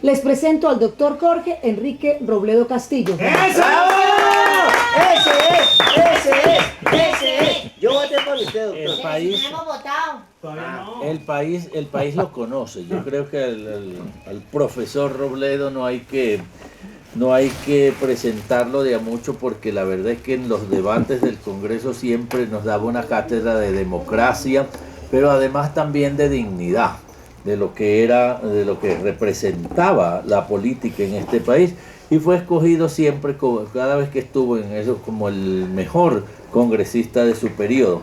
Les presento al doctor Jorge Enrique Robledo Castillo. ¡Eso! ¡Ese es! Yo voté por usted, doctor. El país, hemos votado. Todavía no. el país lo conoce. Yo creo que al profesor Robledo no hay que presentarlo de a mucho, porque la verdad es que en los debates del Congreso siempre nos daba una cátedra de democracia, pero además también de dignidad, de lo que representaba la política en este país, y fue escogido siempre, cada vez que estuvo en eso, como el mejor congresista de su periodo.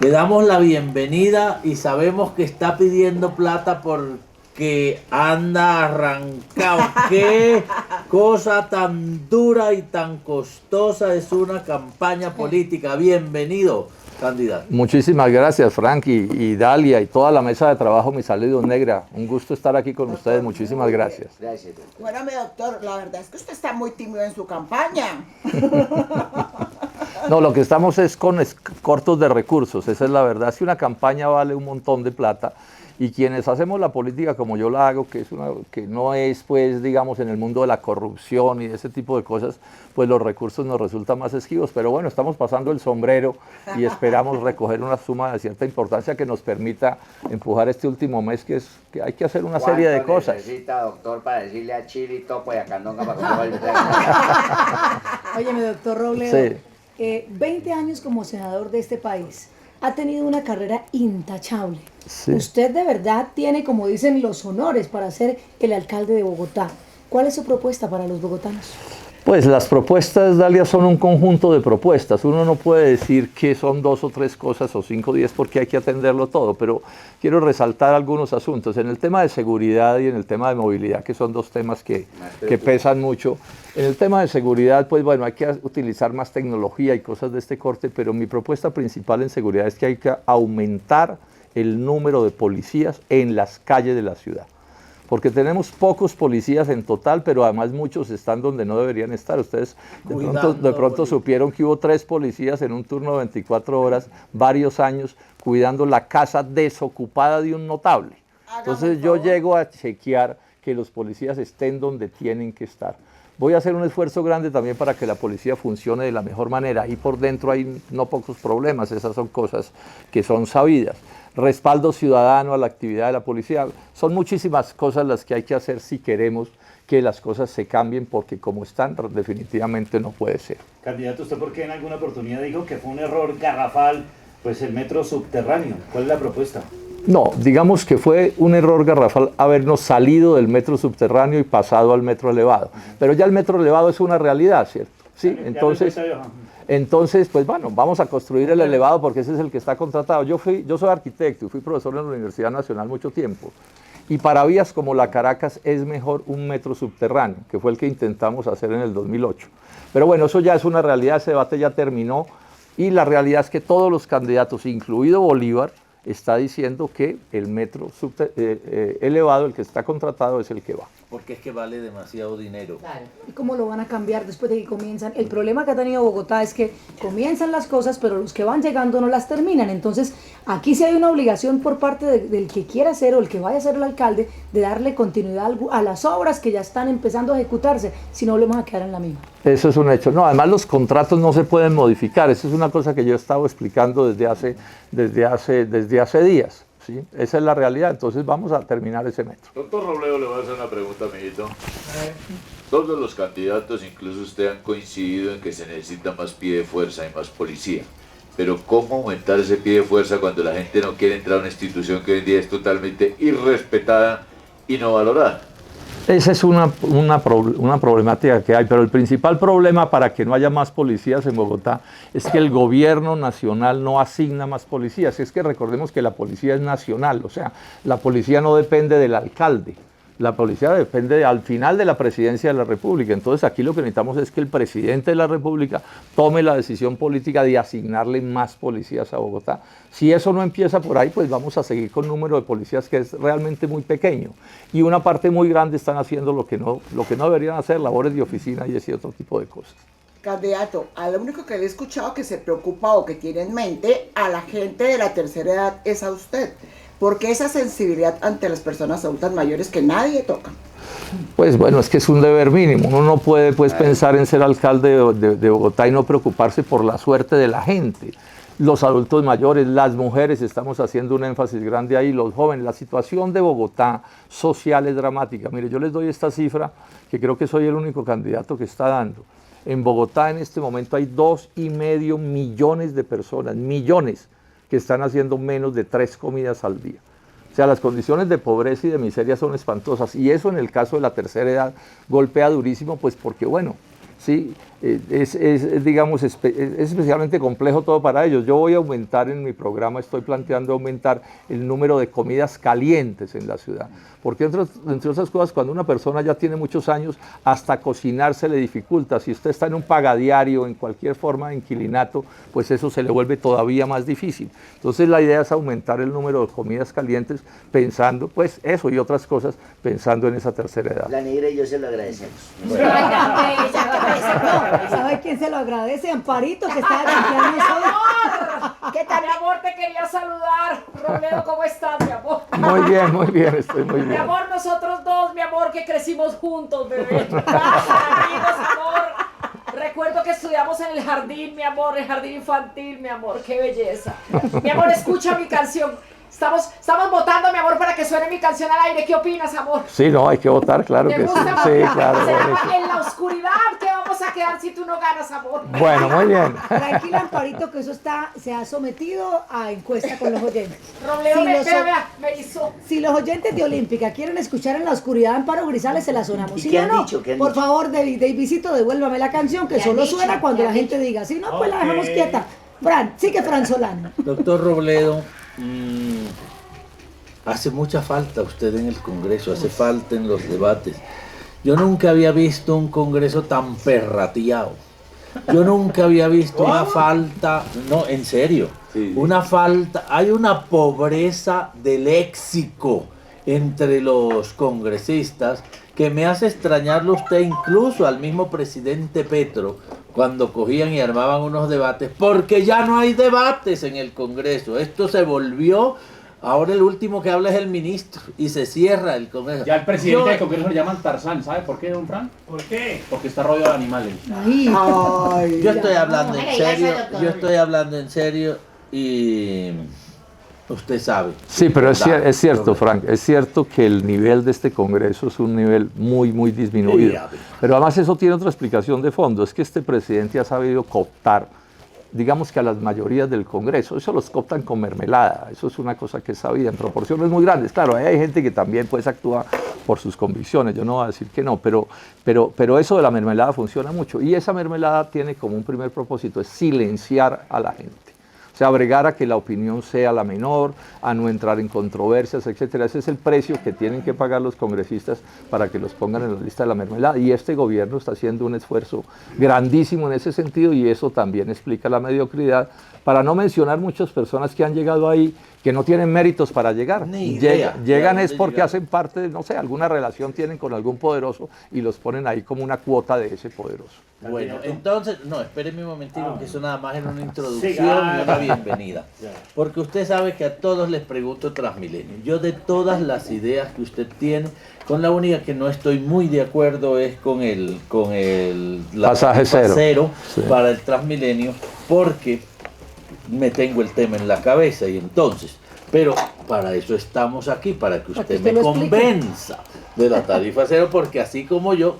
Le damos la bienvenida y sabemos que está pidiendo plata porque anda arrancado. Qué cosa tan dura y tan costosa es una campaña política. Bienvenido, candidato. Muchísimas gracias, Frank y Dalia y toda la mesa de trabajo, mi salud negra. Un gusto estar aquí con ustedes. Muchísimas gracias. Gracias, doctor. Bueno, mi doctor, la verdad es que usted está muy tímido en su campaña. No, lo que estamos es con cortos de recursos, esa es la verdad. Es que una campaña vale un montón de plata, y quienes hacemos la política como yo la hago, que no es, pues, digamos, en el mundo de la corrupción y de ese tipo de cosas, pues los recursos nos resultan más esquivos. Pero bueno, estamos pasando el sombrero y esperamos recoger una suma de cierta importancia que nos permita empujar este último mes, que hay que hacer una serie de cosas. Necesita, doctor, para decirle a Chile y Topo y a Candonga para que no vaya? Óyeme, doctor Robledo, Sí. 20 años como senador de este país, ha tenido una carrera intachable. Sí. Usted de verdad tiene, como dicen, los honores para ser el alcalde de Bogotá. ¿Cuál es su propuesta para los bogotanos? Pues las propuestas, Dalia, son un conjunto de propuestas. Uno no puede decir que son 2 o 3 cosas o 5 o 10 porque hay que atenderlo todo, pero quiero resaltar algunos asuntos. En el tema de seguridad y en el tema de movilidad, que son 2 temas que pesan mucho. En el tema de seguridad, pues bueno, hay que utilizar más tecnología y cosas de este corte, pero mi propuesta principal en seguridad es que hay que aumentar el número de policías en las calles de la ciudad. Porque tenemos pocos policías en total, pero además muchos están donde no deberían estar. Ustedes de pronto supieron que hubo 3 policías en un turno de 24 horas, varios años, cuidando la casa desocupada de un notable. Entonces yo llego a chequear que los policías estén donde tienen que estar. Voy a hacer un esfuerzo grande también para que la policía funcione de la mejor manera. Ahí por dentro hay no pocos problemas, esas son cosas que son sabidas. Respaldo ciudadano a la actividad de la policía. Son muchísimas cosas las que hay que hacer si queremos que las cosas se cambien, porque como están, definitivamente no puede ser. Candidato, ¿usted por qué en alguna oportunidad dijo que fue un error garrafal, pues el metro subterráneo? ¿Cuál es la propuesta? No, digamos que fue un error garrafal habernos salido del metro subterráneo y pasado al metro elevado. Pero ya el metro elevado es una realidad, ¿cierto? Sí, entonces, pues bueno, vamos a construir el elevado porque ese es el que está contratado. Yo soy arquitecto y fui profesor en la Universidad Nacional mucho tiempo. Y para vías como la Caracas es mejor un metro subterráneo, que fue el que intentamos hacer en el 2008. Pero bueno, eso ya es una realidad, ese debate ya terminó. Y la realidad es que todos los candidatos, incluido Bolívar, está diciendo que el metro elevado, el que está contratado, es el que va. Porque es que vale demasiado dinero. Claro. ¿Y cómo lo van a cambiar después de que comienzan? El problema que ha tenido Bogotá es que comienzan las cosas, pero los que van llegando no las terminan. Entonces, aquí sí hay una obligación por parte del que quiera ser o el que vaya a ser el alcalde de darle continuidad a las obras que ya están empezando a ejecutarse, si no, volvemos a quedar en la misma. Eso es un hecho. No, además los contratos no se pueden modificar. Eso es una cosa que yo he estado explicando desde hace días. ¿Sí? Esa es la realidad, entonces vamos a terminar ese metro. Doctor Robledo, le voy a hacer una pregunta, amiguito. Todos los candidatos, incluso usted, han coincidido en que se necesita más pie de fuerza y más policía. Pero ¿cómo aumentar ese pie de fuerza cuando la gente no quiere entrar a una institución que hoy en día es totalmente irrespetada y no valorada? Esa es una problemática que hay, pero el principal problema para que no haya más policías en Bogotá es que el gobierno nacional no asigna más policías. Es que recordemos que la policía es nacional, o sea, la policía no depende del alcalde. La policía depende al final de la presidencia de la República. Entonces aquí lo que necesitamos es que el presidente de la República tome la decisión política de asignarle más policías a Bogotá. Si eso no empieza por ahí, pues vamos a seguir con un número de policías que es realmente muy pequeño. Y una parte muy grande están haciendo lo que no deberían hacer, labores de oficina y ese otro tipo de cosas. Candidato, a lo único que le he escuchado que se preocupa o que tiene en mente a la gente de la tercera edad es a usted. Porque esa sensibilidad ante las personas adultas mayores que nadie toca. Pues bueno, es que es un deber mínimo. Uno no puede pues pensar en ser alcalde de Bogotá y no preocuparse por la suerte de la gente. Los adultos mayores, las mujeres, estamos haciendo un énfasis grande ahí, los jóvenes. La situación de Bogotá social es dramática. Mire, yo les doy esta cifra que creo que soy el único candidato que está dando. En Bogotá en este momento hay 2,5 millones de personas, millones, que están haciendo menos de 3 comidas al día. O sea, las condiciones de pobreza y de miseria son espantosas, y eso en el caso de la tercera edad golpea durísimo, pues porque bueno, sí, digamos, es especialmente complejo todo para ellos. Yo voy a aumentar en mi programa, estoy planteando aumentar el número de comidas calientes en la ciudad, porque entre otras cosas, cuando una persona ya tiene muchos años, hasta cocinar se le dificulta. Si usted está en un pagadiario, en cualquier forma de inquilinato, pues eso se le vuelve todavía más difícil. Entonces la idea es aumentar el número de comidas calientes, pensando, pues eso y otras cosas, pensando en esa tercera edad. La negra y yo se lo agradecemos. ¿Sabe quién se lo agradece? Amparito, que está de cumpleaños hoy. ¿Qué tal, mi amor? Te quería saludar. Robledo, ¿cómo estás, mi amor? Muy bien, estoy muy Mi bien. amor, nosotros dos, mi amor, que crecimos juntos, bebé. Amigos, amor. Recuerdo que estudiamos en el jardín, mi amor, el jardín infantil, mi amor, qué belleza. Mi amor, escucha mi canción. Estamos votando, mi amor, para que suene mi canción al aire. ¿Qué opinas, amor? Sí, no, hay que votar, claro ¿Te que sí. gusta Sí, votar? claro. Se llama buenísimo. En la oscuridad. ¿Qué vamos a quedar si tú no ganas, amor? Bueno, muy bien. Tranquila, Amparito, que eso se ha sometido a encuesta con los oyentes. Robledo, Si me los- me hizo. Si los oyentes de Olímpica quieren escuchar En la oscuridad Amparo Grisales, se la sonamos. ¿Y Si qué no, han no, dicho? ¿Qué han por dicho? favor, Davidcito, devuélvame la canción, que ¿Qué han solo dicho? suena cuando ¿Qué la han gente diga. Si no, pues la dejamos quieta. Fran, sigue Fran Solano. Doctor Robledo, hace mucha falta usted en el Congreso, hace falta en los debates. Yo nunca había visto un Congreso tan perrateado. Yo nunca había visto una falta, no, en serio, una falta, hay una pobreza de léxico entre los congresistas que me hace extrañarlo usted incluso al mismo presidente Petro cuando cogían y armaban unos debates, porque ya no hay debates en el Congreso. Esto se volvió, ahora el último que habla es el ministro y se cierra el Congreso. Ya el presidente del Congreso le llaman Tarzán, ¿sabe por qué, don Fran? ¿Por qué? Porque está rodeado de animales. Ay, Ay, Yo estoy hablando en Ay, serio, ay, doctor. yo estoy hablando en serio y usted sabe. Sí, pero es ¿Verdad? cierto, Frank, es cierto que el nivel de este Congreso es un nivel muy disminuido. Sí, a ver. Pero además eso tiene otra explicación de fondo, es que este presidente ha sabido cooptar, digamos que a las mayorías del Congreso, eso los cooptan con mermelada, eso es una cosa que es sabida en proporciones muy grandes. Claro, hay gente que también pues actúa por sus convicciones, yo no voy a decir que no, pero eso de la mermelada funciona mucho, y esa mermelada tiene como un primer propósito, es silenciar a la gente. O sea, bregar a que la opinión sea la menor, a no entrar en controversias, etcétera. Ese es el precio que tienen que pagar los congresistas para que los pongan en la lista de la mermelada. Y este gobierno está haciendo un esfuerzo grandísimo en ese sentido, y eso también explica la mediocridad, para no mencionar muchas personas que han llegado ahí que no tienen méritos para llegar. Ni idea. Llegan ¿De es dónde porque llegaron? hacen parte de, no sé, alguna relación tienen con algún poderoso y los ponen ahí como una cuota de ese poderoso. Bueno, entonces, no, espéreme un momentito, que eso nada más era una introducción Siga. y una bienvenida. Ya. Porque usted sabe que a todos les pregunto Transmilenio. Yo de todas las ideas que usted tiene, con la única que no estoy muy de acuerdo es con la Pasaje tarifa cero. Sí. para el Transmilenio, porque me tengo el tema en la cabeza y entonces, pero para eso estamos aquí, para que Para que usted usted me lo explique. convenza de la tarifa cero, porque así como yo,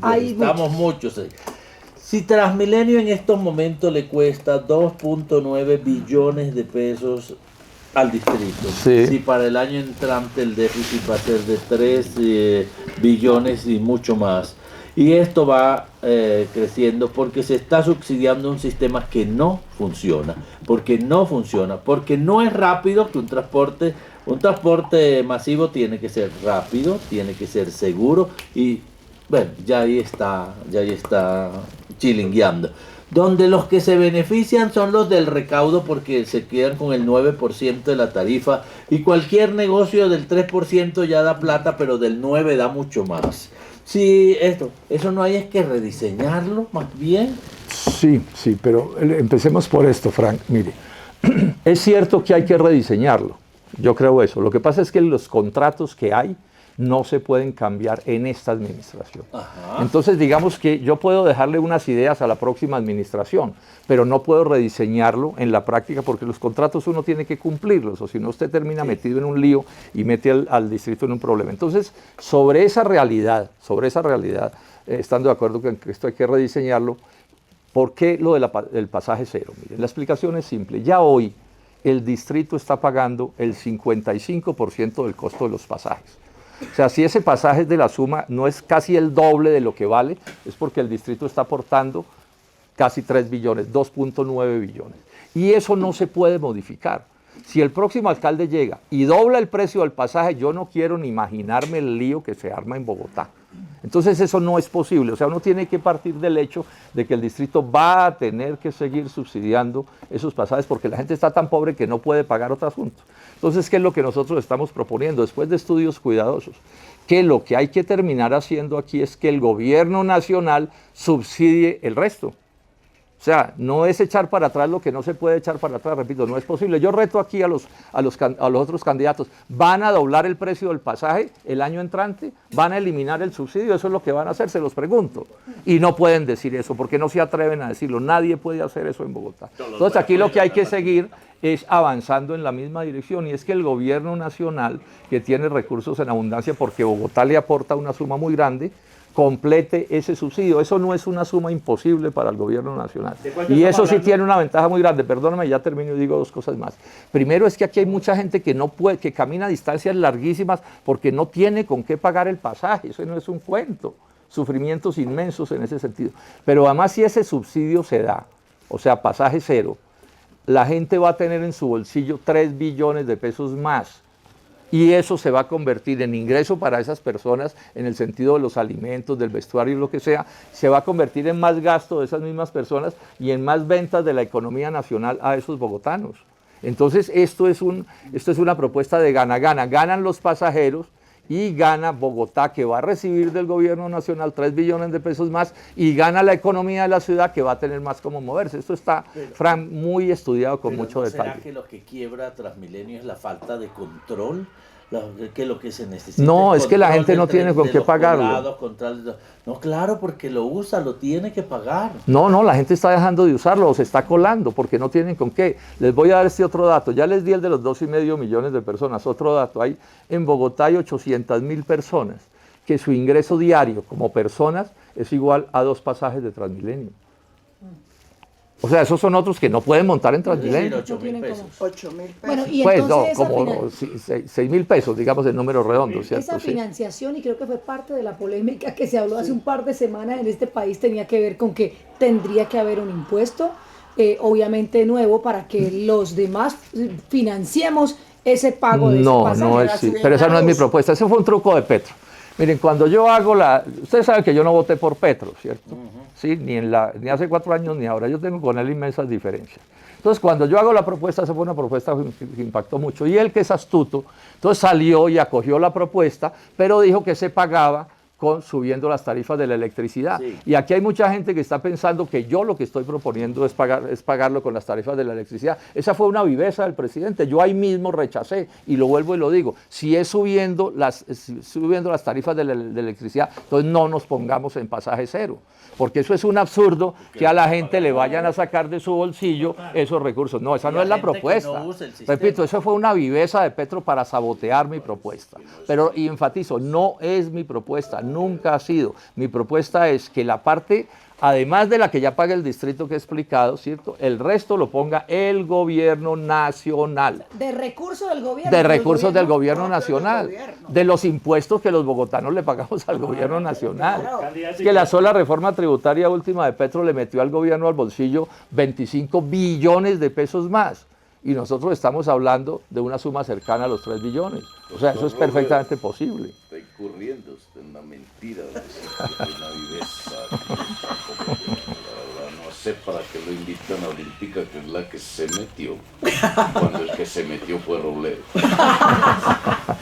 Hay estamos muchos ahí. Si Transmilenio en estos momentos le cuesta 2.9 billones de pesos al distrito, Sí. si para el año entrante el déficit va a ser de 3 billones y mucho más, y esto va creciendo porque se está subsidiando un sistema que no funciona, porque no es rápido, que un transporte masivo tiene que ser rápido, tiene que ser seguro, y bueno, ya ahí está chilingueando. Donde los que se benefician son los del recaudo, porque se quedan con el 9% de la tarifa, y cualquier negocio del 3% ya da plata, pero del 9% da mucho más. Sí, eso no hay es que rediseñarlo más bien. Sí, pero empecemos por esto, Frank. Mire, es cierto que hay que rediseñarlo, yo creo eso. Lo que pasa es que los contratos que hay no se pueden cambiar en esta administración. Ajá. Entonces, digamos que yo puedo dejarle unas ideas a la próxima administración, pero no puedo rediseñarlo en la práctica porque los contratos uno tiene que cumplirlos, o si no usted termina metido en un lío y mete al distrito en un problema. Entonces, sobre esa realidad, estando de acuerdo que esto hay que rediseñarlo, ¿por qué lo del pasaje cero? Miren, la explicación es simple. Ya hoy el distrito está pagando el 55% del costo de los pasajes. O sea, si ese pasaje de la suma no es casi el doble de lo que vale, es porque el distrito está aportando casi 3 billones, 2.9 billones. Y eso no se puede modificar. Si el próximo alcalde llega y dobla el precio del pasaje, yo no quiero ni imaginarme el lío que se arma en Bogotá. Entonces eso no es posible, o sea, uno tiene que partir del hecho de que el distrito va a tener que seguir subsidiando esos pasajes porque la gente está tan pobre que no puede pagar otro asunto. Entonces, ¿qué es lo que nosotros estamos proponiendo? Después de estudios cuidadosos, que lo que hay que terminar haciendo aquí es que el gobierno nacional subsidie el resto. O sea, no es echar para atrás lo que no se puede echar para atrás, repito, no es posible. Yo reto aquí a los otros candidatos, ¿van a doblar el precio del pasaje el año entrante? ¿Van a eliminar el subsidio? Eso es lo que van a hacer, se los pregunto. Y no pueden decir eso, porque no se atreven a decirlo. Nadie puede hacer eso en Bogotá. Entonces aquí lo que hay que seguir es avanzando en la misma dirección, y es que el gobierno nacional, que tiene recursos en abundancia, porque Bogotá le aporta una suma muy grande, complete ese subsidio. Eso no es una suma imposible para el gobierno nacional. Y eso sí tiene una ventaja muy grande. Perdóname, ya termino y digo dos cosas más. Primero es que aquí hay mucha gente que no puede, que camina a distancias larguísimas porque no tiene con qué pagar el pasaje. Eso no es un cuento. Sufrimientos inmensos en ese sentido. Pero además, si ese subsidio se da, o sea, pasaje cero, la gente va a tener en su bolsillo 3 billones de pesos más. Y eso se va a convertir en ingreso para esas personas en el sentido de los alimentos, del vestuario y lo que sea. Se va a convertir en más gasto de esas mismas personas y en más ventas de la economía nacional a esos bogotanos. Entonces esto es una propuesta de gana-gana. Ganan los pasajeros y gana Bogotá, que va a recibir del gobierno nacional 3 billones de pesos más, y gana la economía de la ciudad, que va a tener más cómo moverse. Esto está, Fran, muy estudiado con mucho detalle. ¿Será que lo que quiebra a Transmilenio es la falta de control? Que lo que se necesita. No, es que la gente no tiene con qué pagarlo. No, claro, porque lo usa, lo tiene que pagar. No, la gente está dejando de usarlo o se está colando porque no tienen con qué. Les voy a dar este otro dato. Ya les di el de los 2,5 millones de personas. Otro dato. En Bogotá hay 800.000 personas que su ingreso diario como personas es igual a 2 pasajes de Transmilenio. O sea, esos son otros que no pueden montar en Transmilenio. 8.000 pesos. 8.000 pesos. Bueno, y Pues entonces no, como 6.000 pesos, digamos en números redondos, ¿cierto? esa financiación, y creo que fue parte de la polémica que se habló hace un par de semanas en este país, tenía que ver con que tendría que haber un impuesto, obviamente nuevo, para que los demás financiemos ese pago de ese pasaje. No, pero esa no es mi propuesta, ese fue un truco de Petro. Miren, cuando yo hago ustedes saben que yo no voté por Petro, ¿cierto? Sí, ni hace 4 años ni ahora, yo tengo con él inmensas diferencias. Entonces, cuando yo hago la propuesta, esa fue una propuesta que impactó mucho, y él, que es astuto, entonces salió y acogió la propuesta, pero dijo que se pagaba subiendo las tarifas de la electricidad. Sí. Y aquí hay mucha gente que está pensando que yo lo que estoy proponiendo es pagarlo con las tarifas de la electricidad. Esa fue una viveza del presidente. Yo ahí mismo rechacé, y lo vuelvo y lo digo. Si es subiendo las tarifas de la electricidad, entonces no nos pongamos en pasaje cero. Porque eso es un absurdo, que a la gente le vayan a sacar de su bolsillo esos recursos. No, esa no es la propuesta. Repito, eso fue una viveza de Petro para sabotear mi propuesta. Pero, y enfatizo, no es mi propuesta, nunca ha sido. Mi propuesta es que la parte, además de la que ya paga el distrito que he explicado, ¿cierto? El resto lo ponga el gobierno nacional. De recursos del gobierno. De recursos del gobierno nacional. De los impuestos que los bogotanos le pagamos al gobierno nacional. Es que la sola reforma tributaria última de Petro le metió al gobierno al bolsillo 25 billones de pesos más. Y nosotros estamos hablando de una suma cercana a los 3 billones. O sea, eso es perfectamente posible. Está incurriendo usted en una mentira, una viveza. La verdad, no sé para qué lo invitan a Olímpica, que es la que se metió, cuando el que se metió fue Robledo.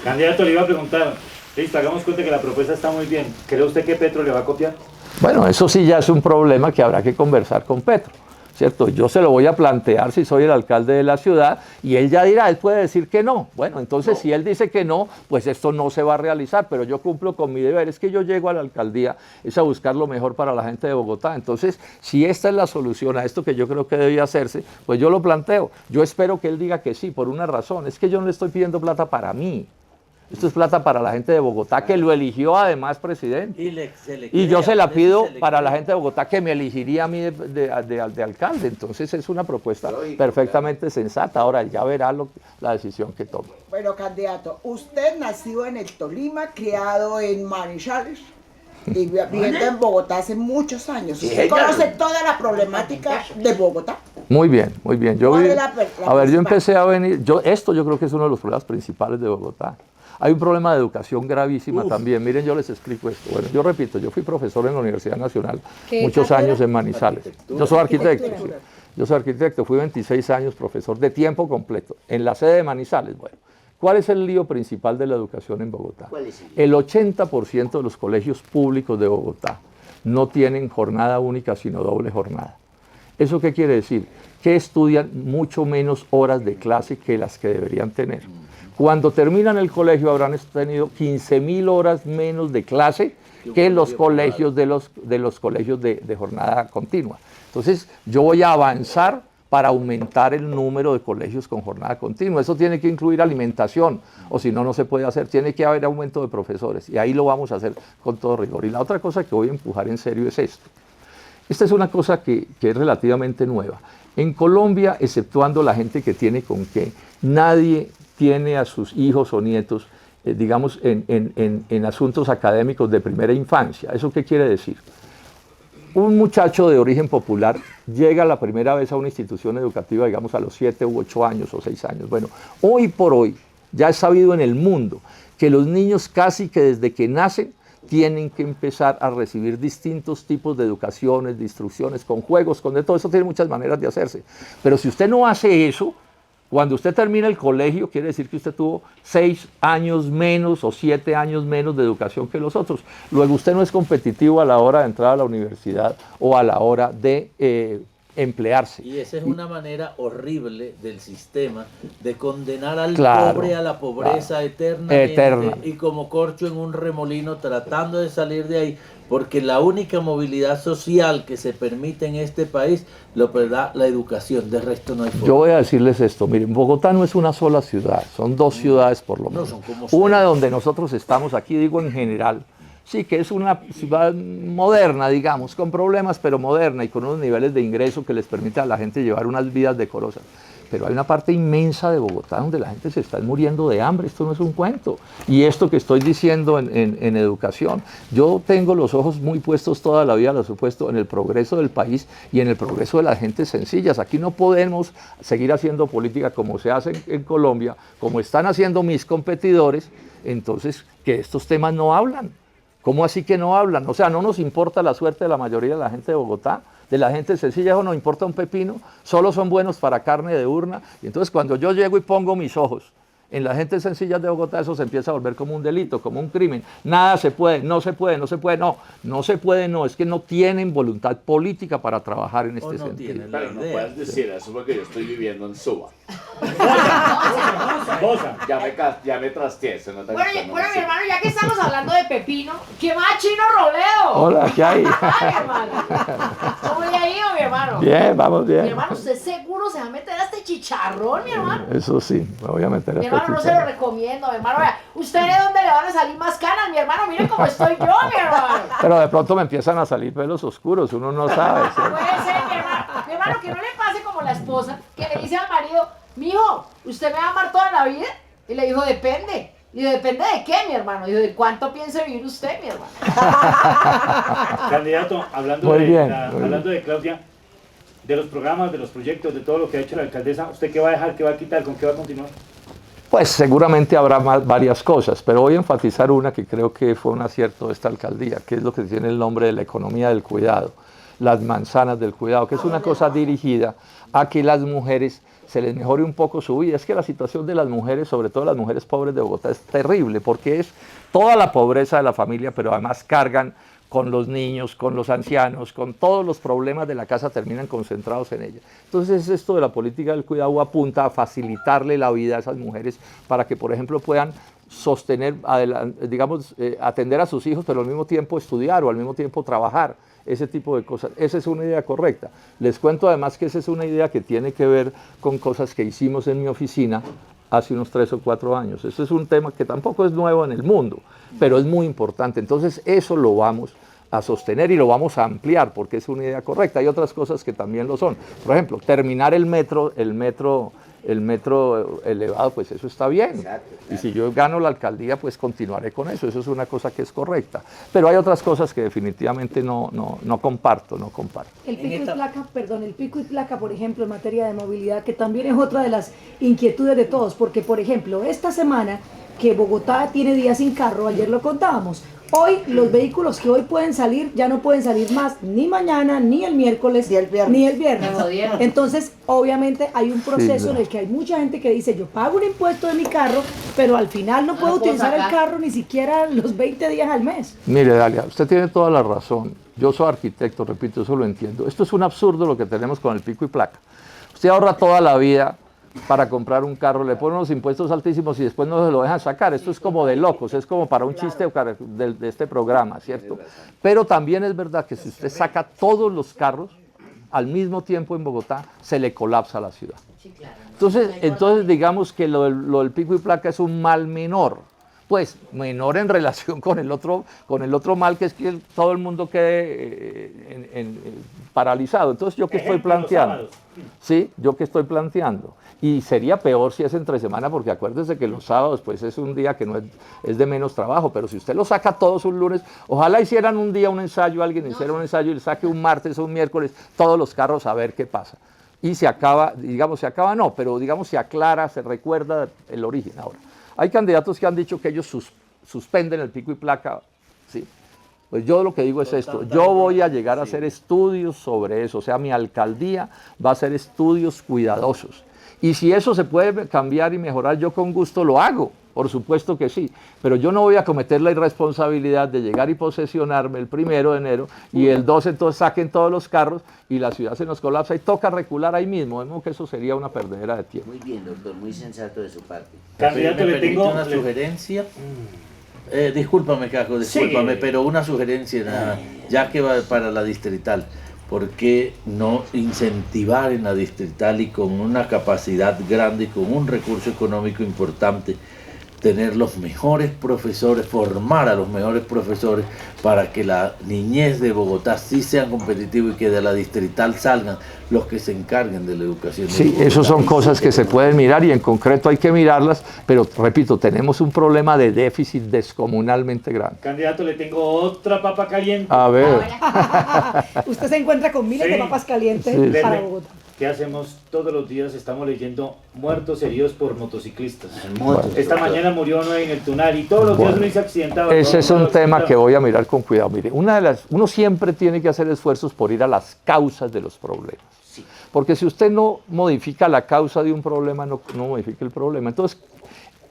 Candidato, le iba a preguntar, listo, hagamos cuenta que la propuesta está muy bien. ¿Cree usted que Petro le va a copiar? Bueno, eso sí ya es un problema que habrá que conversar con Petro. ¿cierto? Yo se lo voy a plantear si soy el alcalde de la ciudad y él ya dirá, él puede decir que no. Bueno, entonces si él dice que no, pues esto no se va a realizar, pero yo cumplo con mi deber. Es que yo llego a la alcaldía, es a buscar lo mejor para la gente de Bogotá. Entonces, si esta es la solución a esto que yo creo que debía hacerse, pues yo lo planteo. Yo espero que él diga que sí, por una razón. Es que yo no le estoy pidiendo plata para mí. Esto es plata para la gente de Bogotá que lo eligió además presidente. Y yo se la pido para la gente de Bogotá que me elegiría a mí de alcalde. Entonces es una propuesta perfectamente sensata. Ahora ya verá la decisión que toma. Bueno, candidato, usted nació en el Tolima, criado en Manizales y viviendo en Bogotá hace muchos años. ¿Usted conoce toda la problemática de Bogotá? Muy bien, muy bien. Yo ¿Cuál vi, es la a ver, yo principal? empecé a venir, esto yo creo que es uno de los problemas principales de Bogotá. Hay un problema de educación gravísima también. Miren, yo les explico esto. Bueno, yo repito, yo fui profesor en la Universidad Nacional muchos años en Manizales. Yo soy arquitecto. Sí. Yo soy arquitecto, fui 26 años profesor de tiempo completo en la sede de Manizales. Bueno, ¿cuál es el lío principal de la educación en Bogotá? El 80% de los colegios públicos de Bogotá no tienen jornada única, sino doble jornada. ¿Eso qué quiere decir? Que estudian mucho menos horas de clase que las que deberían tener. Cuando terminan el colegio habrán tenido 15.000 horas menos de clase que los colegios de los colegios de jornada continua. Entonces, yo voy a avanzar para aumentar el número de colegios con jornada continua. Eso tiene que incluir alimentación, o si no, no se puede hacer. Tiene que haber aumento de profesores, y ahí lo vamos a hacer con todo rigor. Y la otra cosa que voy a empujar en serio es esto. Esta es una cosa que es relativamente nueva. En Colombia, exceptuando la gente que tiene con qué, nadie tiene a sus hijos o nietos, digamos, en asuntos académicos de primera infancia. ¿Eso qué quiere decir? Un muchacho de origen popular llega la primera vez a una institución educativa, digamos, a los 7 u 8 años o 6 años. Bueno, hoy por hoy ya es sabido en el mundo que los niños casi que desde que nacen tienen que empezar a recibir distintos tipos de educaciones, de instrucciones, con juegos, con de todo. Eso tiene muchas maneras de hacerse. Pero si usted no hace eso, cuando usted termina el colegio, quiere decir que usted tuvo 6 años menos o 7 años menos de educación que los otros. Luego usted no es competitivo a la hora de entrar a la universidad o a la hora de emplearse. Y esa es una manera horrible del sistema de condenar al Claro, pobre a la pobreza claro, eternamente y como corcho en un remolino tratando de salir de ahí, porque la única movilidad social que se permite en este país lo da la educación, de resto no hay forma. Yo voy a decirles esto, miren, Bogotá no es una sola ciudad, son 2 ciudades por lo menos. son como Una 6. donde nosotros estamos, aquí digo en general, sí, que es una ciudad moderna, digamos, con problemas, pero moderna y con unos niveles de ingreso que les permite a la gente llevar unas vidas decorosas. Pero hay una parte inmensa de Bogotá donde la gente se está muriendo de hambre, esto no es un cuento. Y esto que estoy diciendo en educación, yo tengo los ojos muy puestos toda la vida, los he puesto en el progreso del país y en el progreso de las gentes sencillas. Aquí no podemos seguir haciendo política como se hace en Colombia, como están haciendo mis competidores, entonces que estos temas no hablan. ¿Cómo así que no hablan? O sea, no nos importa la suerte de la mayoría de la gente de Bogotá, de la gente sencilla, eso no importa un pepino, solo son buenos para carne de urna. Y entonces cuando yo llego y pongo mis ojos en la gente sencilla de Bogotá, eso se empieza a volver como un delito, como un crimen. Nada se puede, no se puede, no se puede, no se puede, no, es que no tienen voluntad política para trabajar en este sentido. Pero no puedes decir eso porque yo estoy viviendo en Suba. Bosa. Ya me trasteé, se nota que Bueno, usted no bueno, me mi hermano, ya que estamos hablando de pepino, ¿qué más, Chino Robledo? Hola, ¿qué hay? Ay, mi hermano. ¿Cómo le ha ido, mi hermano? Bien, vamos Mi bien. hermano, ¿usted seguro se va a meter a este chicharrón, mi hermano? Eso sí, me voy a meter a Mi esta hermano, no se lo chicharra. recomiendo, mi hermano. Vea, ¿usted de dónde le van a salir más canas, mi hermano? Mire cómo estoy yo, mi hermano. Pero de pronto me empiezan a salir pelos oscuros, uno no sabe. ¿sí? Puede ser, mi hermano. Mi hermano, que no le pase como la esposa que le dice al marido, mijo, ¿usted me va a amar toda la vida? Y le dijo, depende. Y yo, ¿depende de qué, mi hermano? Y yo, ¿de cuánto piensa vivir usted, mi hermano? Candidato, hablando, Muy de, bien, la- muy hablando de Claudia, de los programas, de los proyectos, de todo lo que ha hecho la alcaldesa, ¿usted qué va a dejar, qué va a quitar, con qué va a continuar? Pues seguramente habrá varias cosas, pero voy a enfatizar una que creo que fue un acierto de esta alcaldía, que es lo que tiene el nombre de la economía del cuidado, las manzanas del cuidado, que es una cosa dirigida a que las mujeres se les mejore un poco su vida. Es que la situación de las mujeres, sobre todo las mujeres pobres de Bogotá, es terrible, porque es toda la pobreza de la familia, pero además cargan con los niños, con los ancianos, con todos los problemas de la casa terminan concentrados en ella. Entonces esto de la política del cuidado apunta a facilitarle la vida a esas mujeres para que, por ejemplo, puedan sostener, digamos, atender a sus hijos, pero al mismo tiempo estudiar o al mismo tiempo trabajar, ese tipo de cosas. Esa es una idea correcta. Les cuento además que esa es una idea que tiene que ver con cosas que hicimos en mi oficina hace unos 3 o 4 años. Eso es un tema que tampoco es nuevo en el mundo, pero es muy importante. Entonces eso lo vamos a sostener y lo vamos a ampliar porque es una idea correcta. Hay otras cosas que también lo son. Por ejemplo, terminar el metro elevado, pues eso está bien. Exacto, claro. Y si yo gano la alcaldía, pues continuaré con eso. Eso es una cosa que es correcta. Pero hay otras cosas que definitivamente no comparto. El pico y placa, perdón, el pico y placa, por ejemplo, en materia de movilidad, que también es otra de las inquietudes de todos, porque, por ejemplo, esta semana que Bogotá tiene días sin carro, ayer lo contábamos, hoy los vehículos que hoy pueden salir ya no pueden salir más ni mañana, ni el miércoles, ni el viernes. Entonces, obviamente hay un proceso en el que hay mucha gente que dice, yo pago un impuesto de mi carro, pero al final no puedo utilizar el carro ni siquiera los 20 días al mes. Mire, Dalia, usted tiene toda la razón. Yo soy arquitecto, repito, eso lo entiendo. Esto es un absurdo lo que tenemos con el pico y placa. Usted ahorra toda la vida para comprar un carro, le ponen unos impuestos altísimos y después no se lo dejan sacar. Esto es como de locos, es como para un chiste de este programa, ¿cierto? Pero también es verdad que si usted saca todos los carros al mismo tiempo en Bogotá, se le colapsa la ciudad. Entonces digamos que lo del pico y placa es un mal menor. Pues menor en relación con el otro mal, que es que todo el mundo quede paralizado. Entonces, ¿yo qué estoy planteando? Sí, ¿yo qué estoy planteando? Y sería peor si es entre semana, porque acuérdese que los sábados pues es un día que no es de menos trabajo, pero si usted lo saca todos un lunes, ojalá hicieran un día un ensayo, alguien hiciera un ensayo y le saque un martes o un miércoles todos los carros a ver qué pasa. Y se acaba, digamos, pero digamos se aclara, se recuerda el origen ahora. Hay candidatos que han dicho que ellos suspenden el pico y placa, ¿sí? Pues yo lo que digo es esto, yo voy a llegar a hacer estudios sobre eso, o sea, mi alcaldía va a hacer estudios cuidadosos. Y si eso se puede cambiar y mejorar, yo con gusto lo hago, por supuesto que sí, pero yo no voy a cometer la irresponsabilidad de llegar y posesionarme el 1 de enero y el 2 entonces saquen todos los carros y la ciudad se nos colapsa y toca recular ahí mismo. Vemos que eso sería una perdedera de tiempo. Muy bien, doctor, muy sensato de su parte. Candidato, le tengo una sugerencia. Discúlpame, Caco, discúlpame, pero una sugerencia nada, ya que va para la distrital. ¿Por qué no incentivar en la distrital y con una capacidad grande y con un recurso económico importante, tener los mejores profesores, formar a los mejores profesores para que la niñez de Bogotá sí sea competitiva y que de la distrital salgan los que se encarguen de la educación? Sí, esas son cosas que se pueden mirar y en concreto hay que mirarlas, pero repito, tenemos un problema de déficit descomunalmente grande. Candidato, le tengo otra papa caliente. A ver. Usted se encuentra con miles de papas calientes para Bogotá. ¿Qué hacemos todos los días? Estamos leyendo muertos heridos por motociclistas. Esta Bueno. mañana murió uno en el Tunal y todos los días uno dice accidentado. Ese es un tema que voy a mirar con cuidado. Mire, uno siempre tiene que hacer esfuerzos por ir a las causas de los problemas. Porque si usted no modifica la causa de un problema, no modifica el problema. Entonces,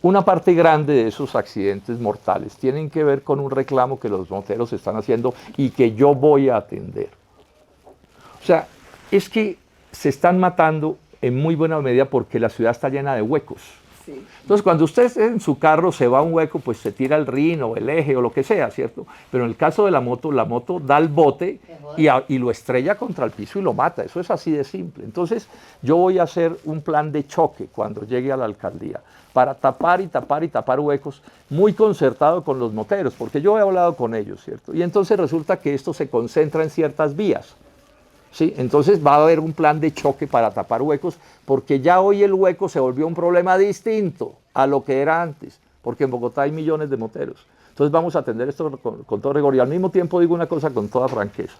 una parte grande de esos accidentes mortales tienen que ver con un reclamo que los moteros están haciendo y que yo voy a atender. O sea, es que se están matando en muy buena medida porque la ciudad está llena de huecos. Sí. Entonces, cuando usted en su carro se va a un hueco, pues se tira el rin o el eje o lo que sea, ¿cierto? Pero en el caso de la moto da el bote y lo estrella contra el piso y lo mata. Eso es así de simple. Entonces, yo voy a hacer un plan de choque cuando llegue a la alcaldía para tapar y tapar y tapar huecos, muy concertado con los moteros, porque yo he hablado con ellos, ¿cierto? Y entonces resulta que esto se concentra en ciertas vías. ¿Sí? Entonces va a haber un plan de choque para tapar huecos, porque ya hoy el hueco se volvió un problema distinto a lo que era antes, porque en Bogotá hay millones de moteros. Entonces vamos a atender esto con todo rigor. Y al mismo tiempo digo una cosa con toda franqueza.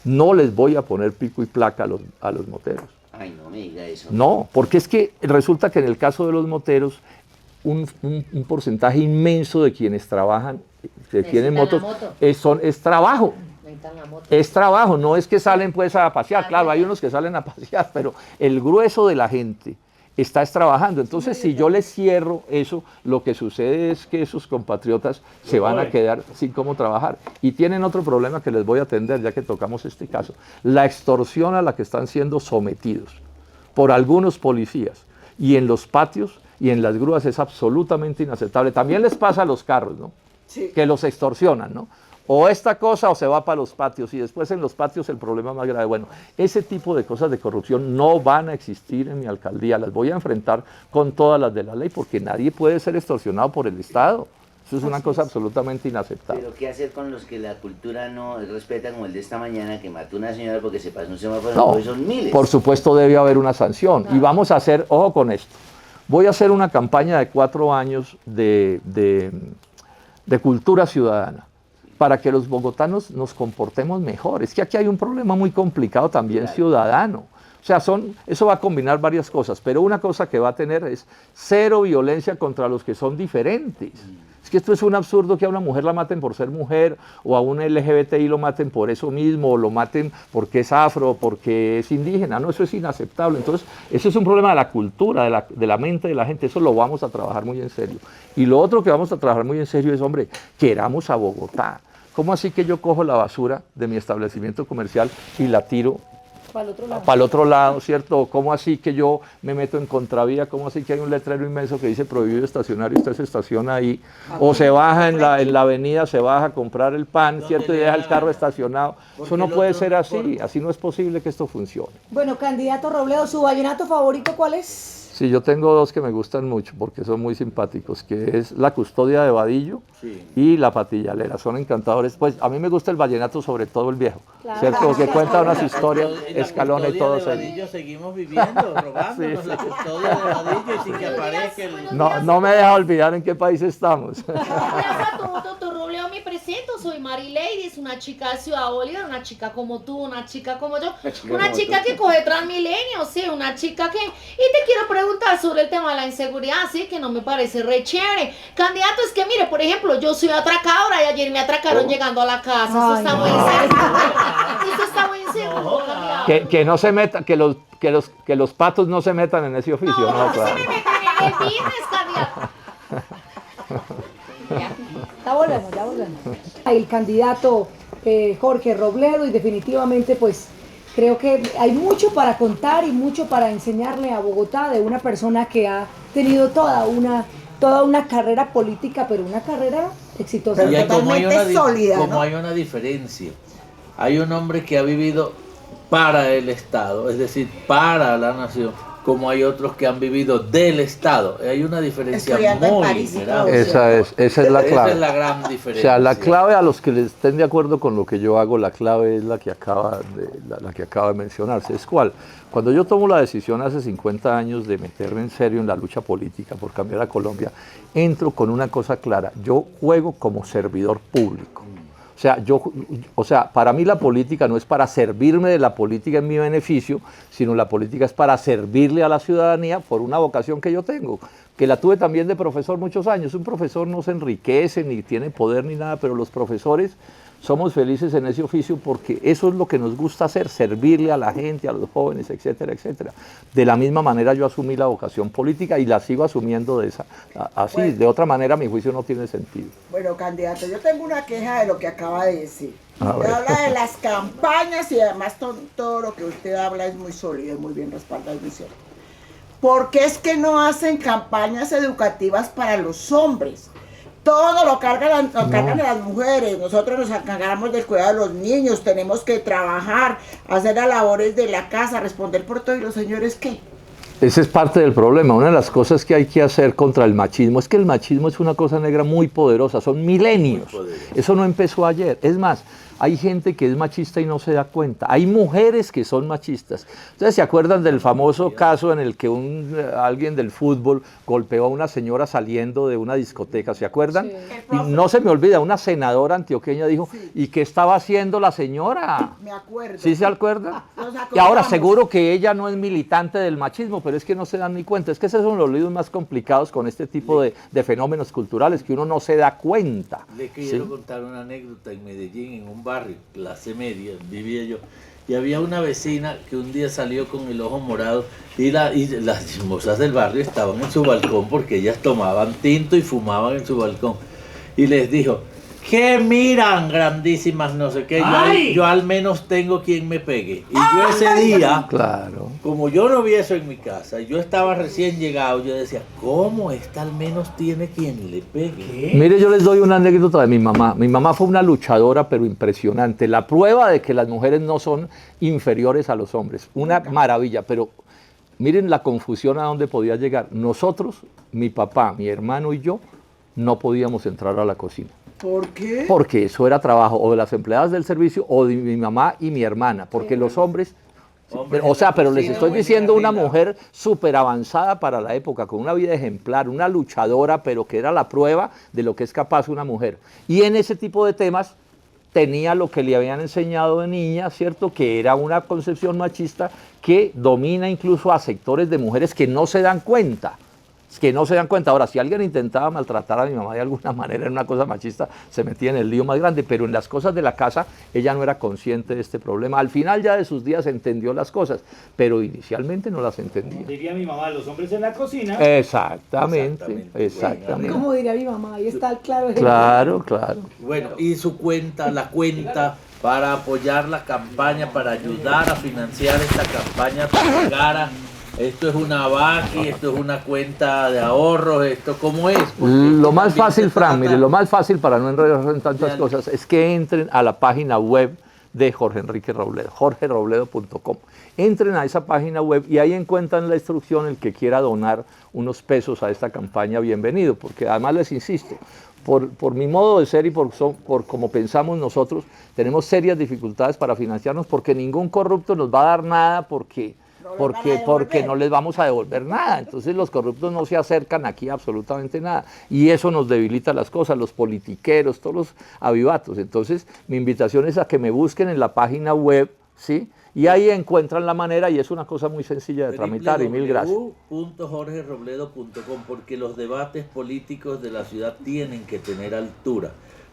No les voy a poner pico y placa a los moteros. Ay, no me diga eso. No, porque es que resulta que en el caso de los moteros, un porcentaje inmenso de quienes trabajan, que tienen motos, es trabajo. Es trabajo, no es que salen pues a pasear, claro, hay unos que salen a pasear, pero el grueso de la gente está trabajando. Entonces, si yo les cierro eso, lo que sucede es que esos compatriotas se van a quedar sin cómo trabajar. Y tienen otro problema que les voy a atender, ya que tocamos este caso. La extorsión a la que están siendo sometidos por algunos policías y en los patios y en las grúas es absolutamente inaceptable. También les pasa a los carros, ¿no? Sí. Que los extorsionan, ¿no? O esta cosa o se va para los patios y después en los patios el problema más grave. Bueno, ese tipo de cosas de corrupción no van a existir en mi alcaldía, las voy a enfrentar con todas las de la ley porque nadie puede ser extorsionado por el Estado. Eso es una cosa absolutamente inaceptable. Pero ¿qué hacer con los que la cultura no respeta, como el de esta mañana que mató a una señora porque se pasó un semáforo? No, Pues son miles. por supuesto debe haber una sanción y vamos a hacer, ojo con esto, voy a hacer una campaña de 4 años de cultura ciudadana, para que los bogotanos nos comportemos mejor. Es que aquí hay un problema muy complicado también ciudadano. O sea, eso va a combinar varias cosas, pero una cosa que va a tener es cero violencia contra los que son diferentes. Es que esto es un absurdo que a una mujer la maten por ser mujer, o a un LGBTI lo maten por eso mismo, o lo maten porque es afro, o porque es indígena. No, eso es inaceptable. Entonces, eso es un problema de la cultura, de la mente de la gente. Eso lo vamos a trabajar muy en serio. Y lo otro que vamos a trabajar muy en serio es, hombre, queramos a Bogotá. ¿Cómo así que yo cojo la basura de mi establecimiento comercial y la tiro para el otro lado, ¿cierto? ¿Cómo así que yo me meto en contravía? ¿Cómo así que hay un letrero inmenso que dice prohibido estacionar y usted se estaciona ahí? O se baja en la avenida, se baja a comprar el pan, ¿cierto? Y deja el carro estacionado. Eso no puede ser así, así no es posible que esto funcione. Bueno, candidato Robledo, ¿su vallenato favorito cuál es? Sí, yo tengo 2 que me gustan mucho porque son muy simpáticos, que es La Custodia de Vadillo y La Patillalera, son encantadores. Pues a mí me gusta el vallenato, sobre todo el viejo, ¿cierto? Que cuenta unas historias, Escalona y todo eso. Seguimos viviendo, robándonos la custodia de Vadillo y sin que aparezca el... No me deja olvidar en qué país estamos. Hola a todos, doctor Robledo, me presento, soy Mary Ladies, una chica de Ciudad Bolívar, una chica como tú, una chica como yo, una chica que coge Transmilenio, sí, una chica que... Y te quiero preguntar sobre el tema de la inseguridad, sí, que no me parece re chévere. Candidato, es que mire, por ejemplo, yo soy atracadora y ayer me atracaron llegando a la casa, eso está muy inseguro. Eso está muy inseguro, candidato. Que no se meta, que los patos no se metan en ese oficio. No, Claro. se me metan en el business, candidato. Ya volvemos. El candidato Jorge Robledo, y definitivamente pues creo que hay mucho para contar y mucho para enseñarle a Bogotá de una persona que ha tenido toda una carrera política, pero una carrera exitosa. Pero totalmente sólida, ¿no? Como hay una diferencia, hay un hombre que ha vivido para el Estado, es decir, para la nación, como hay otros que han vivido del Estado. Hay una diferencia muy grande. Esa es la clave. Esa es la gran diferencia. O sea, la clave, a los que les estén de acuerdo con lo que yo hago, la clave es la que acaba de mencionarse. ¿Es cuál? Cuando yo tomo la decisión hace 50 años de meterme en serio en la lucha política por cambiar a Colombia, entro con una cosa clara: yo juego como servidor público. O sea, para mí la política no es para servirme de la política en mi beneficio, sino la política es para servirle a la ciudadanía por una vocación que yo tengo, que la tuve también de profesor muchos años. Un profesor no se enriquece, ni tiene poder, ni nada, pero los profesores somos felices en ese oficio porque eso es lo que nos gusta hacer, servirle a la gente, a los jóvenes, etcétera, etcétera. De la misma manera yo asumí la vocación política y la sigo asumiendo así. Bueno, de otra manera mi juicio no tiene sentido. Bueno, candidato, yo tengo una queja de lo que acaba de decir. Usted habla de las campañas y además todo lo que usted habla es muy sólido, muy bien respaldado, es muy cierto. ¿Por qué es que no hacen campañas educativas para los hombres? Todo lo cargan las mujeres, nosotros nos encargamos del cuidado de los niños, tenemos que trabajar, hacer las labores de la casa, responder por todo, y los señores, ¿qué? Ese es parte del problema. Una de las cosas que hay que hacer contra el machismo es que el machismo es una cosa negra muy poderosa, son milenios. Eso no empezó ayer. Es más, hay gente que es machista y no se da cuenta. Hay mujeres que son machistas. ¿Ustedes se acuerdan del famoso caso en el que alguien del fútbol golpeó a una señora saliendo de una discoteca? ¿Se acuerdan? Sí. Y no se me olvida, una senadora antioqueña dijo, ¿y qué estaba haciendo la señora? Me acuerdo. ¿Sí se acuerdan? Y ahora seguro que ella no es militante del machismo, pero es que no se dan ni cuenta. Es que esos son los líos más complicados con este tipo de fenómenos culturales, que uno no se da cuenta. Le quiero contar una anécdota en Medellín, en un bar barrio, clase media, vivía yo. Y había una vecina que un día salió con el ojo morado y las chismosas del barrio estaban en su balcón porque ellas tomaban tinto y fumaban en su balcón. Y les dijo, ¿qué miran, grandísimas no sé qué? Yo al menos tengo quien me pegue. Y yo ese día, Claro. como yo no vi eso en mi casa, yo estaba recién llegado, yo decía, ¿cómo esta al menos tiene quien le pegue? Mire, yo les doy una anécdota de mi mamá. Mi mamá fue una luchadora, pero impresionante. La prueba de que las mujeres no son inferiores a los hombres. Una maravilla, pero miren la confusión a dónde podía llegar. Nosotros, mi papá, mi hermano y yo, no podíamos entrar a la cocina. ¿Por qué? Porque eso era trabajo o de las empleadas del servicio o de mi mamá y mi hermana. Porque los hombres... pero les estoy diciendo una mujer súper avanzada para la época, con una vida ejemplar, una luchadora, pero que era la prueba de lo que es capaz una mujer. Y en ese tipo de temas tenía lo que le habían enseñado de niña, ¿cierto? Que era una concepción machista que domina incluso a sectores de mujeres que no se dan cuenta. Ahora, si alguien intentaba maltratar a mi mamá de alguna manera en una cosa machista, se metía en el lío más grande, pero en las cosas de la casa ella no era consciente de este problema. Al final ya de sus días entendió las cosas, pero inicialmente no las entendía. Diría mi mamá, los hombres en la cocina. Exactamente. Como diría mi mamá, ahí está el claro ejemplo. Claro. Bueno, y la cuenta para apoyar la campaña, para ayudar a financiar esta campaña para llegar. Esto es una Baki, esto es una cuenta de ahorros, esto cómo es. Lo más fácil, Fran, mire, lo más fácil para no enredarse en tantas cosas es que entren a la página web de Jorge Enrique Robledo, jorgerobledo.com. Entren a esa página web y ahí encuentran la instrucción, el que quiera donar unos pesos a esta campaña, bienvenido, porque además les insisto, por mi modo de ser y por como pensamos nosotros, tenemos serias dificultades para financiarnos porque ningún corrupto nos va a dar nada porque no les vamos a devolver nada. Entonces los corruptos no se acercan aquí a absolutamente nada. Y eso nos debilita las cosas, los politiqueros, todos los avivatos. Entonces mi invitación es a que me busquen en la página web, ¿sí? Y ahí encuentran la manera y es una cosa muy sencilla de tramitar y mil gracias. www.jorgerobledo.com, porque los debates políticos de la ciudad tienen que tener altura.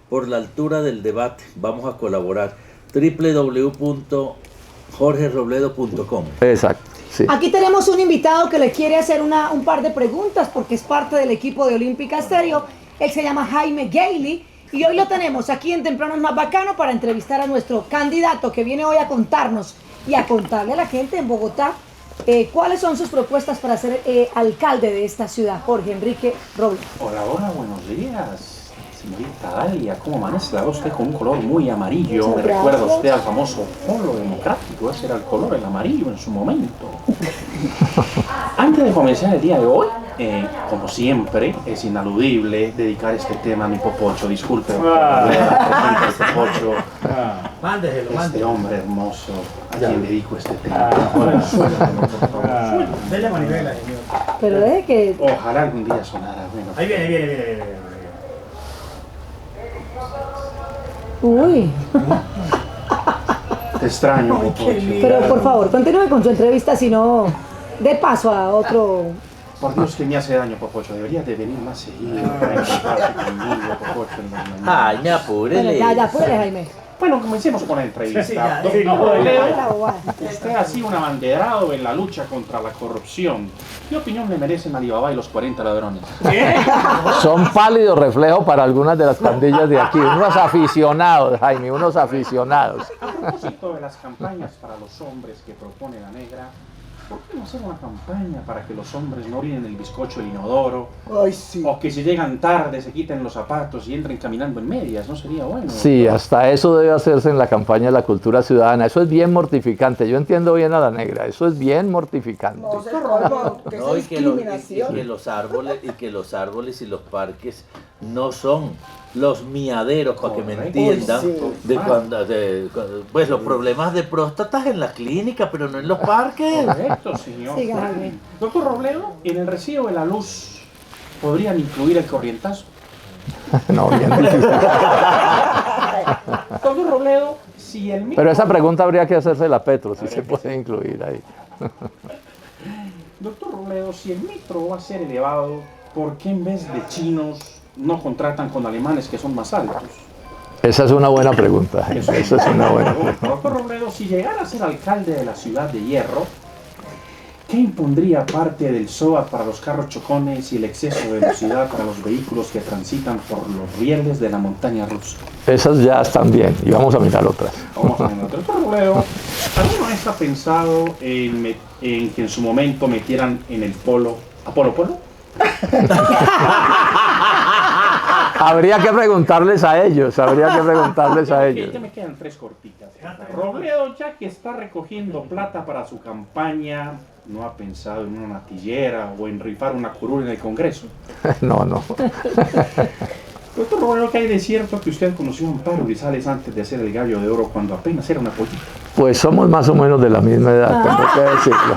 Por la altura del debate vamos a colaborar. www.jorgerobledo.com. Exacto. Sí. Aquí tenemos un invitado que le quiere hacer un par de preguntas porque es parte del equipo de Olímpica Estéreo. Él se llama Jaime Gailey y hoy lo tenemos aquí en Temprano es Más Bacano para entrevistar a nuestro candidato que viene hoy a contarnos y a contarle a la gente en Bogotá cuáles son sus propuestas para ser alcalde de esta ciudad. Jorge Enrique Robledo. Hola, buenos días. Señorita Dalia, ¿cómo amanece? La veo usted con un color muy amarillo. Me recuerda usted al famoso Polo Democrático. Ese era el color, el amarillo en su momento. Antes de comenzar el día de hoy, como siempre, es inaludible dedicar este tema a mi popocho. Disculpe, el popocho. Mándeselo. Este hombre hermoso, a quien dedico este tema. Dele manivela, señor. Pero deje que... Ojalá algún día sonara. Bueno. Ahí viene. Uy. Te extraño, popocho. Pero por favor, continúe con su entrevista, si no, dé paso a otro... Por Dios que me hace daño, popocho. Deberías de venir más seguido para encontrarte conmigo, popocho, en la mañana. Ay, me apúrele. Bueno, ya, apúrele, Jaime. Bueno, comencemos con la entrevista. Sí, ya, Doctor no, Robledo, ya. usted ha sido un abanderado en la lucha contra la corrupción. ¿Qué opinión le merecen Alibaba y los 40 ladrones? Son pálidos reflejos para algunas de las pandillas de aquí. Unos aficionados, Jaime, unos aficionados. A propósito de las campañas para los hombres que propone la negra, ¿por qué no hacer una campaña para que los hombres no orinen el bizcocho del inodoro? Ay, sí. O que si llegan tarde se quiten los zapatos y entren caminando en medias, ¿no sería bueno? Sí, hasta eso debe hacerse en la campaña de la cultura ciudadana. Eso es bien mortificante. Yo entiendo bien a la negra. Eso es bien mortificante. No, se roba, que es No, y que los discriminación. árboles y los parques no son los miaderos, para que me entiendan, Uy, sí. pues los problemas de próstatas en la clínica, pero no en los parques. Correcto, señor. Siga, Jaime. Doctor Robledo, en el recibo de la luz, ¿podrían incluir el corrientazo? No, bien difícil. Doctor Robledo, si el Pero esa pregunta habría que hacérsela a Petro, si se puede incluir ahí. Doctor Robledo, si el metro va a ser elevado, ¿por qué en vez de chinos no contratan con alemanes que son más altos? Esa es una buena pregunta. Eso Esa es una buena pregunta. Doctor Robledo, si llegara a ser alcalde de la ciudad de Hierro, ¿qué impondría parte del SOAT para los carros chocones y el exceso de velocidad para los vehículos que transitan por los rieles de la montaña rusa? Esas ya están bien y vamos a mirar otras. Vamos a ver, doctor Robledo, ¿alguna vez ha pensado en que en su momento metieran en el polo, ¿Apolo Polo? Habría que preguntarles a ellos, Ya me quedan 3 cortitas. Robledo, ya que está recogiendo plata para su campaña, ¿no ha pensado en una natillera o en rifar una curul en el Congreso? No. Doctor Robledo, ¿qué hay de cierto que usted conoció a Amparo Grisales antes de hacer el Gallo de Oro cuando apenas era una pollita? Pues somos más o menos de la misma edad, tengo que decirlo.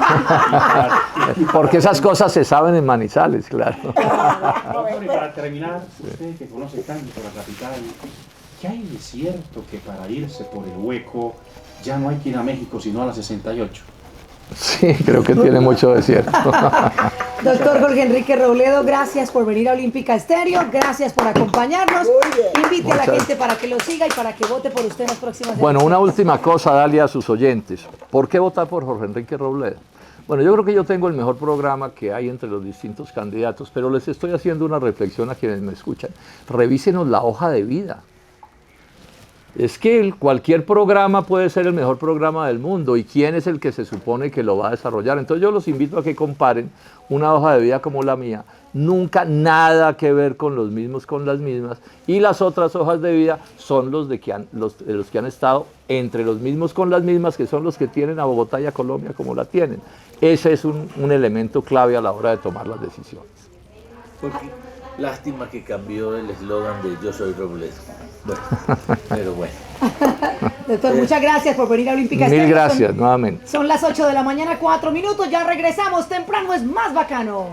Porque esas cosas se saben en Manizales, claro. Doctor, y para terminar, usted que conoce tanto la capital, ¿qué hay de cierto que para irse por el hueco ya no hay que ir a México sino a la 68? Sí, creo que tiene mucho de cierto. Doctor Jorge Enrique Robledo, gracias por venir a Olímpica Estéreo, gracias por acompañarnos. Invite a la gente para que lo siga y para que vote por usted en las próximas Bueno, elecciones. una última cosa, Dalia, a sus oyentes. ¿Por qué votar por Jorge Enrique Robledo? Bueno, yo creo que yo tengo el mejor programa que hay entre los distintos candidatos, pero les estoy haciendo una reflexión a quienes me escuchan. Revísenos la hoja de vida. Es que cualquier programa puede ser el mejor programa del mundo y quién es el que se supone que lo va a desarrollar. Entonces yo los invito a que comparen una hoja de vida como la mía, nunca nada que ver con los mismos, con las mismas, y las otras hojas de vida son los que han estado entre los mismos con las mismas, que son los que tienen a Bogotá y a Colombia como la tienen. Ese es un elemento clave a la hora de tomar las decisiones. Lástima que cambió el eslogan de Yo soy Robledo. Bueno, pero bueno. Doctor, muchas gracias por venir a Olímpica Estéreo. Mil gracias, nuevamente. Son las 8 de la mañana, 4 minutos, ya regresamos, temprano es más bacano.